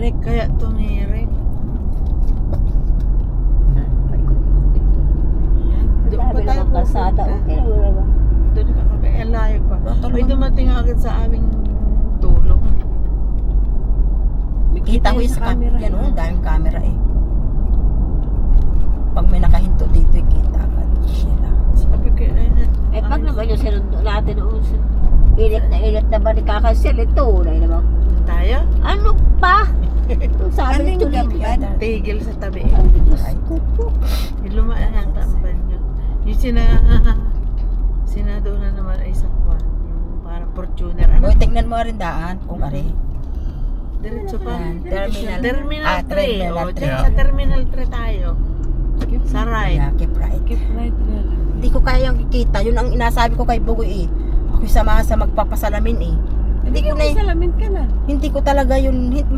tumirik. Kaya tumirik. Paikot-ikot dito. Yan. Doon pa Dami tayo naman kalsada. pupunta. Okay na wala ba? Doon ka kami. Layo pa. Baka May naman- dumating agad sa aming tulong. Kita ko yung sa camera. Yan oh, daming camera eh. Pag may nakahinto dito, kita agad sila. Sabi ko, Eh pag naman yung sinundo natin noon, init na ba ni kakasil ito? Unay naman. tayo? Ano pa? Kung sabi Aling ito gabi dito. yan? Tigil sa tabi. Ay, Diyos ko po. Yung lumaan ang tambal nyo. Yung sinado na naman ay sakwan. Yung parang Fortuner. Ano? Boy, tingnan mo rin daan kung ari. Diretso pa. Yan, terminal. Terminal 3. Terminal O, 3. dyan sa Terminal 3 tayo. Sa right. Yeah, keep right. Keep right na lang. Hindi ko kayang ikita. Yun ang inasabi ko kay Bugoy eh. Ako'y samahan sa magpapasalamin eh. Hindi ko na Salamin ka na. hindi ko talaga yun